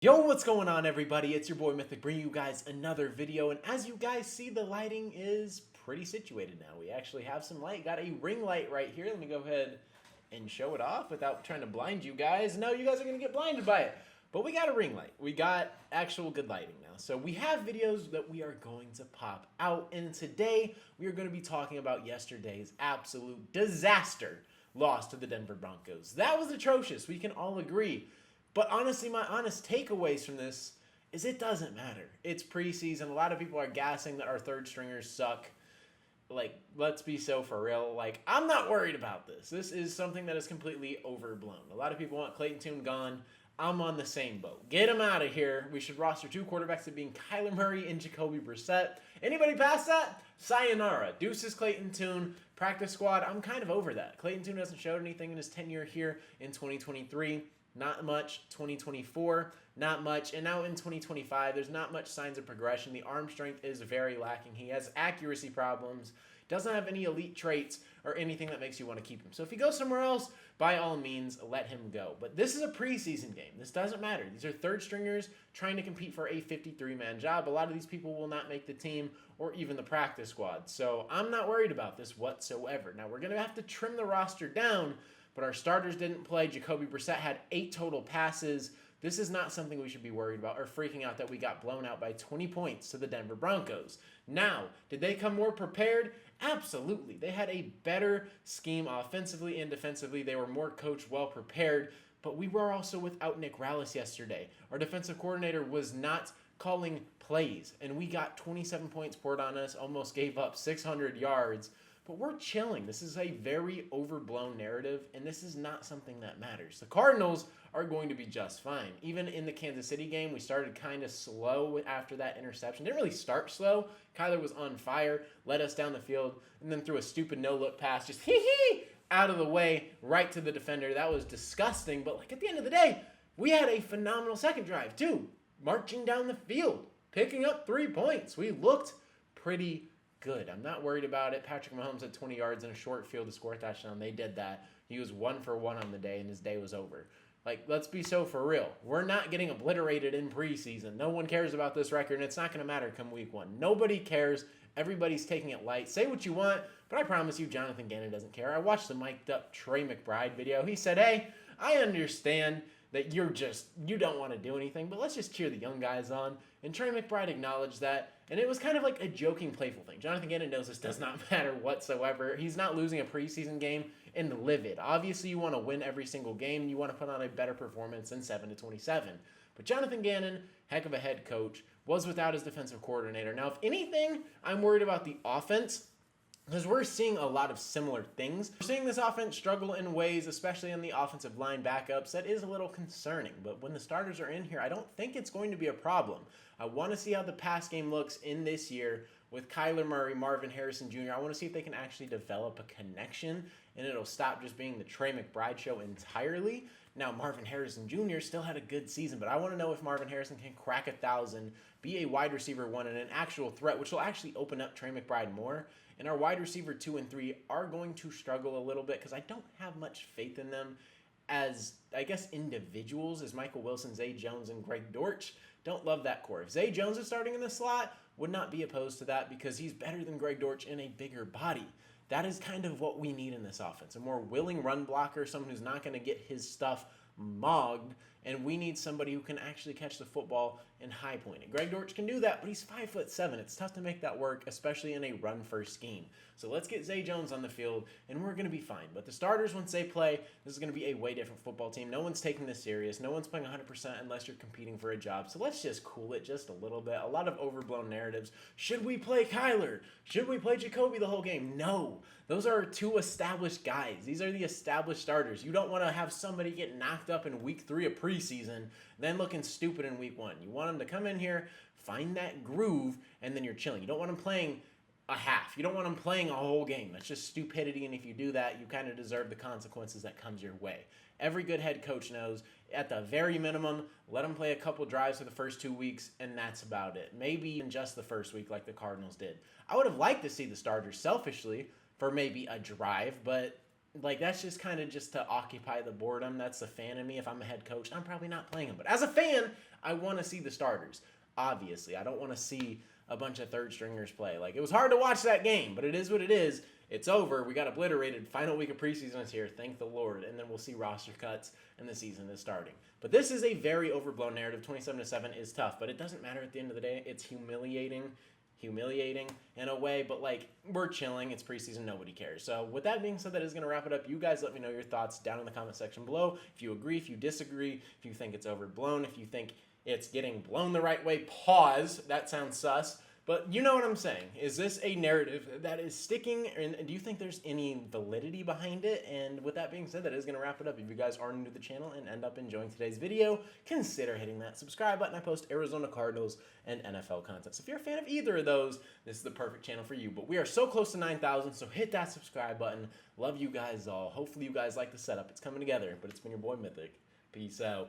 Yo, what's going on, everybody? It's your boy Mythic bringing you guys another video, and as you guys see, the lighting is pretty situated now. We actually have some light. Got a ring light right here. Let me go ahead and show it off without trying to blind you guys. No, you guys are going to get blinded by it. But we got a ring light. We got actual good lighting now. So we have videos that we are going to pop out, and today we are going to be talking about yesterday's absolute disaster loss to the Denver Broncos. That was atrocious. We can all agree. But honestly, my honest takeaways from this is it doesn't matter. It's preseason. A lot of people are gassing that our third stringers suck. Like, let's be so for real. Like, I'm not worried about this. This is something that is completely overblown. A lot of people want Clayton Tune gone. I'm on the same boat. Get him out of here. We should roster two quarterbacks to being Kyler Murray and Jacoby Brissett. Anybody past that? Sayonara. Deuces Clayton Tune. Practice squad. I'm kind of over that. Clayton Tune hasn't showed anything in his tenure here in 2023. Not much. 2024, not much. And now in 2025, there's not much signs of progression. The arm strength is very lacking. He has accuracy problems, doesn't have any elite traits or anything that makes you want to keep him. So if he goes somewhere else, by all means, let him go. But this is a preseason game. This doesn't matter. These are third stringers trying to compete for a 53-man job. A lot of these people will not make the team or even the practice squad. So I'm not worried about this whatsoever. Now, we're going to have to trim the roster down, but our starters didn't play. Jacoby Brissett had 8 total passes. This is not something we should be worried about or freaking out that we got blown out by 20 points to the Denver Broncos. Now, did they come more prepared? Absolutely. They had a better scheme offensively and defensively. They were more coached, well prepared, but we were also without Nick Rallis yesterday. Our defensive coordinator was not calling plays, and we got 27 points poured on us, almost gave up 600 yards. But we're chilling. This is a very overblown narrative, and this is not something that matters. The Cardinals are going to be just fine. Even in the Kansas City game, we started kind of slow after that interception. Didn't really start slow. Kyler was on fire, led us down the field, and then threw a stupid no-look pass, just hee-hee, out of the way, right to the defender. That was disgusting, but like at the end of the day, we had a phenomenal second drive, too. Marching down the field, picking up 3 points. We looked pretty good. I'm not worried about it. Patrick Mahomes had 20 yards in a short field to score a touchdown. They did that. He was 1 for 1 on the day, and his day was over. Like, let's be so for real. We're not getting obliterated in preseason. No one cares about this record, and it's not going to matter come week 1. Nobody cares. Everybody's taking it light. Say what you want, but I promise you Jonathan Gannon doesn't care. I watched the mic'd up Trey McBride video. He said, hey, I understand that you don't want to do anything, but let's just cheer the young guys on. And Trey McBride acknowledged that, and it was kind of like a joking, playful thing. Jonathan Gannon knows this does not matter whatsoever. He's not losing a preseason game and livid. Obviously, you want to win every single game. You want to put on a better performance than 7-27. But Jonathan Gannon, heck of a head coach, was without his defensive coordinator. Now, if anything, I'm worried about the offense, because we're seeing a lot of similar things. We're seeing this offense struggle in ways, especially on the offensive line backups, that is a little concerning. But when the starters are in here, I don't think it's going to be a problem. I want to see how the pass game looks in this year with Kyler Murray, Marvin Harrison Jr. I want to see if they can actually develop a connection, and it'll stop just being the Trey McBride show entirely. Now, Marvin Harrison Jr. still had a good season, but I want to know if Marvin Harrison can crack 1,000, be a wide receiver 1, and an actual threat, which will actually open up Trey McBride more. And our wide receiver 2 and 3 are going to struggle a little bit because I don't have much faith in them as, I guess, individuals, as Michael Wilson, Zay Jones, and Greg Dortch. Don't love that core. If Zay Jones is starting in the slot, would not be opposed to that because he's better than Greg Dortch in a bigger body. That is kind of what we need in this offense. A more willing run blocker, someone who's not going to get his stuff mogged, and we need somebody who can actually catch the football and high point it. Greg Dortch can do that, but he's 5'7". It's tough to make that work, especially in a run-first scheme. So let's get Zay Jones on the field, and we're going to be fine. But the starters, once they play, this is going to be a way different football team. No one's taking this serious. No one's playing 100% unless you're competing for a job. So let's just cool it just a little bit. A lot of overblown narratives. Should we play Kyler? Should we play Jacoby the whole game? No. Those are 2 established guys. These are the established starters. You don't want to have somebody get knocked up in week 3 of preseason, then looking stupid in week 1. You want them to come in here, find that groove, and then you're chilling. You don't want them playing a half. You don't want them playing a whole game. That's just stupidity, and if you do that, you kind of deserve the consequences that comes your way. Every good head coach knows, at the very minimum, let them play a couple drives for the first 2 weeks, and that's about it. Maybe even just the first week like the Cardinals did. I would have liked to see the starters selfishly for maybe a drive, but like, that's just kind of just to occupy the boredom. That's the fan in me. If I'm a head coach, I'm probably not playing him. But as a fan, I want to see the starters. Obviously, I don't want to see a bunch of third stringers play. Like, it was hard to watch that game, but it is what it is. It's over. We got obliterated. Final week of preseason is here. Thank the Lord. And then we'll see roster cuts and the season is starting. But this is a very overblown narrative. 27-7 is tough, but it doesn't matter at the end of the day. It's humiliating in a way, but like, we're chilling. It's preseason. Nobody cares. So with that being said, that is going to wrap it up. You guys let me know your thoughts down in the comment section below. If you agree, if you disagree, if you think it's overblown, if you think it's getting blown the right way, pause. That sounds sus. But you know what I'm saying. Is this a narrative that is sticking? And do you think there's any validity behind it? And with that being said, that is going to wrap it up. If you guys are new to the channel and end up enjoying today's video, consider hitting that subscribe button. I post Arizona Cardinals and NFL content. So if you're a fan of either of those, this is the perfect channel for you. But we are so close to 9,000, so hit that subscribe button. Love you guys all. Hopefully you guys like the setup. It's coming together. But it's been your boy Mythic. Peace out.